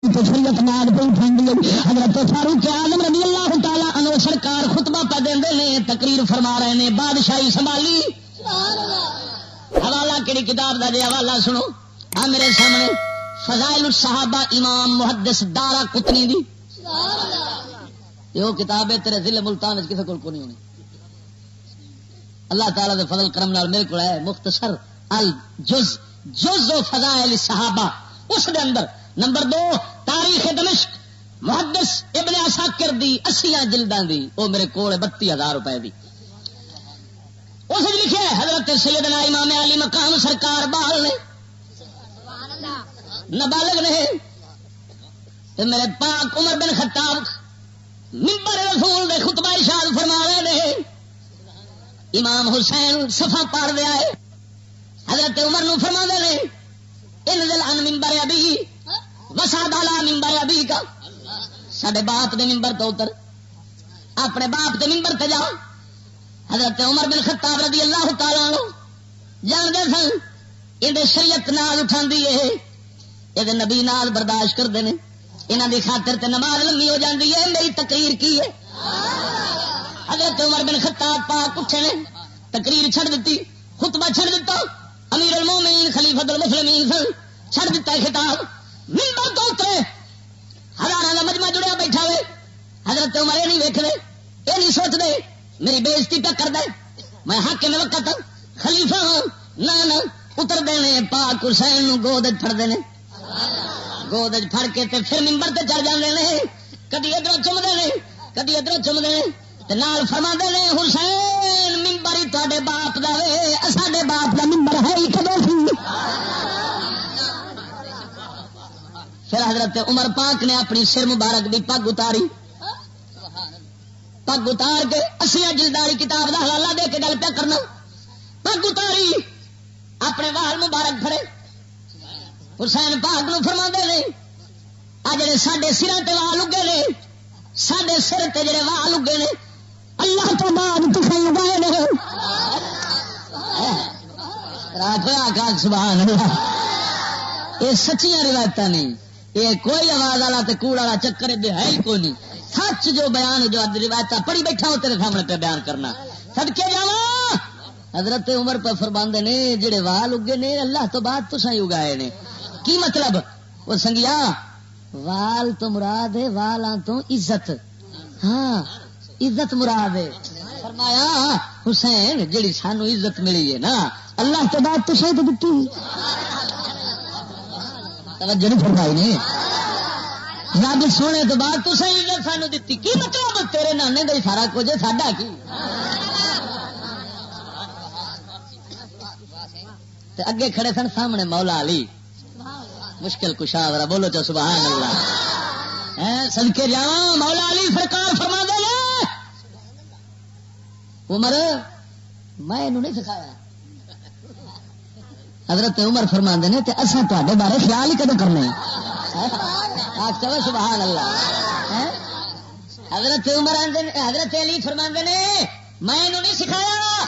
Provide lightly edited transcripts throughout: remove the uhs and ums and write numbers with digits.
شریعت ناد پہ اٹھاندی ہے. حضرت فاروق اعظم رضی اللہ تعالی عنہ سرکار خطبہ پہ دیندے نے, تقریر فرما رہے نے, بادشاہی سنبھالی. حوالہ کہڑی کتاب دا جی حوالہ سنو آ میرے سامنے, فضائل الصحابہ امام محدث دارا قطنی دی. یہ کتاب ہے تیرے ضلع ملتان وچ کسے کول کو نہیں ہونی. اللہ تعالی دے فضل کرم نال میرے کول ہے مختصر الجز جز و فضائل الصحابہ. اس دے اندر نمبر 2 تاریخ دمشق محدث ابن عساکر دی 80 جلداں دی, وہ میرے کول 32,000 روپے دی. اس لکھا ہے حضرت سیدنا امام علی مقام سرکار بال نے نابالغ نے, میرے پاک عمر بن خطاب منبر رسول دے خطبہ ارشاد فرما رہے نے. امام حسین صفا پاڑ دیا ہے, حضرت عمر نو فرما دے نے انزل عن منبر ابی وصعد علی منبر ابی کا, ساڈے باپ دے منبر تو اتر, اپنے باپ دے منبر تے جا. حضرت عمر بن خطاب رضی اللہ تعالی عنہ جان دے سن یہ شریعت نال اٹھاندی ہے, یہ نبی نال برداشت کرتے ہیں, انہاں دی خاطر تے نماز لمبی ہو جاندی ہے. میری تقریر کی ہے, حضرت عمر بن خطاب پاک اٹھے نے, تقریر چھڑ دیتی, خطبہ چھڑ دیتا, امیر المومنین خلیفۃ المسلمین سن, چھڑ دیتا خطاب, منبر تو اترے, ہزاراں دا مجمع جڑیا بیٹھا ہوئے. حضرت عمر یہ نہیں ویکھدے, یہ نہیں سوچدے میری بےزتی پہ کر دے, میں حاکم وقت خلیفہ ہوں, نہ اتر دینے پاک حسین نو گود پھڑ دینے, گود پھڑ کے تے پھر منبر تے چڑھ جاندے نے, کدی ادھر چومدے نے کدی ادھر چومدے نے, تے نال فرماندے نے حسین منبر ہی تہاڈے باپ دا وے, ساڈے باپ دا منبر ہے ہی کدوں سی. پھر حضرت عمر پاک نے اپنی سر مبارک دی پگ اتاری, پگ اتار کے 80 جلداری کتاب دا حوالہ دے کے گل پیا کرنا, پگ اتاری اپنے وال مبارک پھڑے, حسین پاک نو فرما دے نے آ جڑے ساڈے سراں تے وال اگے نے, ساڈے سر تے جڑے وال اگے نے اللہ تو بعد تسیں اگائے نے. آکھا سبحان اللہ. یہ سچیاں روایتاں نہیں, یہ کوئی آواز والا تے کوڑ والا چکر ہے ہی کوئی نہیں. سچ جو بیان جو روایت پڑھی بیٹھا ہوں تیرے سامنے پہ بیان کرنا. صدقے جاواں حضرت عمر پہ فرماندے نے جڑے وال اگے نے اللہ تو بعد تساں اگائے نے. کی مطلب وہ سنگیا, وال تو مراد ہے والاں تو عزت, ہاں عزت مراد ہے. فرمایا حسین جڑی سانو عزت ملی ہے نا اللہ تو بعد تساں تو دتی, توجہ نہیں فرمائی نے, رب سونے تو بعد تو صحیح عزت سانو دیتی. کی مطلب تیرے نانے کا سارا کچھ ہے, ساڈا کی. تے اگے کھڑے سن سامنے مولا علی مشکل کشا ذرا بولو چا سبحان اللہ. صدقے جاواں مولا علی سرکار فرما دے عمر میں انہوں نہیں سکھایا. حضرت عمر فرما نے تے اساں تواڈے بارے خیال ہی کدوں کرنے. سبحان اللہ. حضرت عمر حضرت علی فرماندے نے میں انہوں نہیں سکھایا,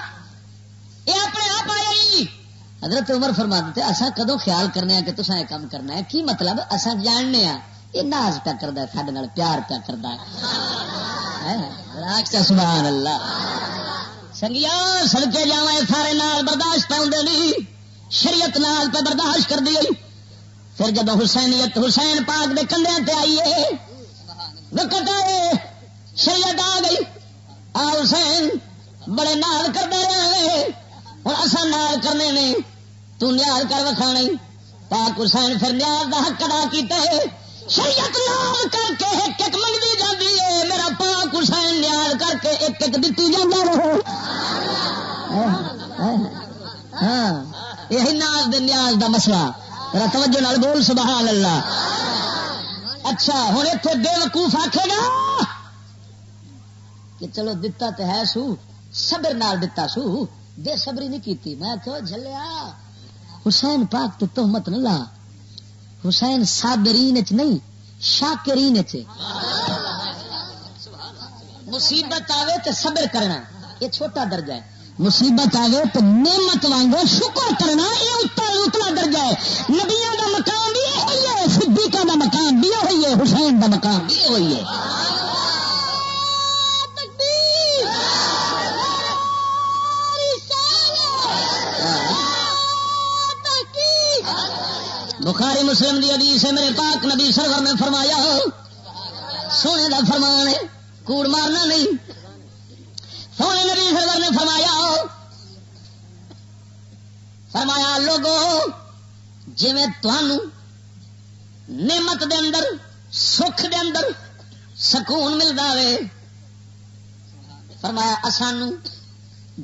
یہ اپنے آپ آئی. حضرت عمر فرماندے تھے اساں کدوں خیال کرنے کہ تساں یہ کام کرنا ہے. کی مطلب اساں جاننے ہاں یہ ناز پیا کردا ہے, ساڈے نال پیار پیا کردا ہے. سبحان اللہ. سنگیا سڑکے جاواں سارے نال برداشت پہ ہوندے نہیں, شریعت نال پہ برداشت کر دی. پھر جب حسینیت حسین پاک دے کندھیاں تے آئیے وقت آئے شریعت آ گئی, آ حسین بڑے نال کرتے رہے, ہوں اصا نال کرنے نے تو نیاز کر وکھانا. پاک حسین پھر نیاز دا حق ادا کیتا ہے, شریعت نال کر کے ایک ایک منگتی جاتی ہے, میرا پاک حسین نیاز کر کے ایک ایک دتی جاتا رہے. ہاں یہی ناز دے نیاز دا مسئلہ, ذرا توجہ نال بول سبحان اللہ. اچھا ہوں اتنے بے وقوف آکھے گا کہ چلو دتا تو ہے سو, صبر نال دتا سو, بے صبری نہیں کیتی. میں تو جھلیا حسین پاک تے تہمت نہ لا, حسین صابرین چ نہیں شاکرین چ. مصیبت آوے تے صبر کرنا یہ چھوٹا درجہ ہے, مصیبت آ گئے تو نعمت وانگو شکر کرنا یہ اتنا درجہ ہے. نبیوں کا مقام بھی یہ ہے, صدیقہ کا مقام بھی یہ دا مقام یہ ہوئی ہے. بخاری مسلم دی حدیث ہے، میرے پاک نبی سرور نے فرمایا، سونے دا فرمان ہے، کوڑ مارنا نہیں. سونے نبی سرور نے فرمایا لوگو جی تمہوں نعمت دے اندر سکھ دے اندر سکون ملتا ہے، فرمایا اسانو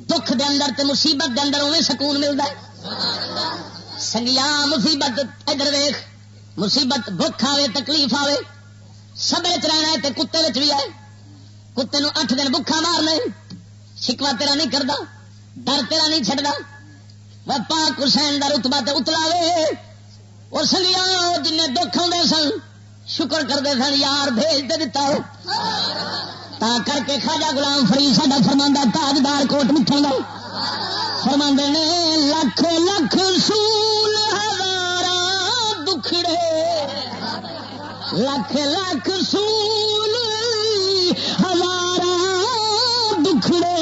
دکھ دے اندر تے مصیبت دے اندر اویں سکون ملتا ہے. سنگیا مصیبت ادھر ویخ، مصیبت بھوک آئے تکلیف آئے سب رہنا ہے تے کتے بھی آئے. کتے نو 8 دن بھوکا مارنا شکوا تیرا نہیں کرتا، ڈر تیرا نہیں چڈتا. وہ پاک حسین دا رتبہ تے اتلا وے. اور سنگیا جن دکھ آتے سن شکر کرتے سن یار بھیج دے دیتا ہو. تا کر کے خواجہ غلام فرید ساڈا فرماندا تاجدار کوٹ مٹھن دا فرماندے نے لکھ لکھ سول ہزاراں دکھڑے، لکھ لکھ سول ہزاراں دکھڑے،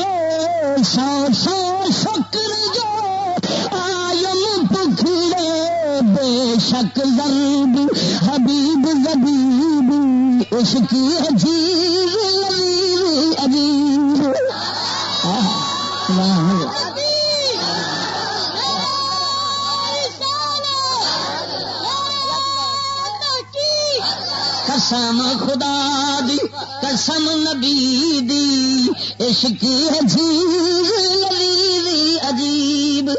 سو سو شکر جو آیم پکھڑے، بے شک ضرب حبیب زبیب عشق عجیب عجیب. قسم خدا دی قسم نبی دی عشق عجیب عجیب.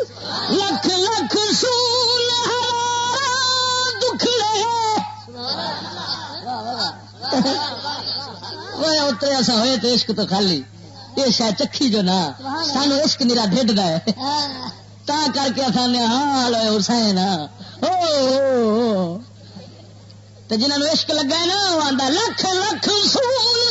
لکھ لکھ سول دکھڑے اترے ایسا ہوئے تو عشق تو خالی یہ شاید چکھی جو نا سانو عشق میرا ڈھڈ دا ہے تا کر کے آسانے حال ہوئے حسین. تو جنہوں عشق لگا ہے نا وہ آدھا لکھ لکھ سول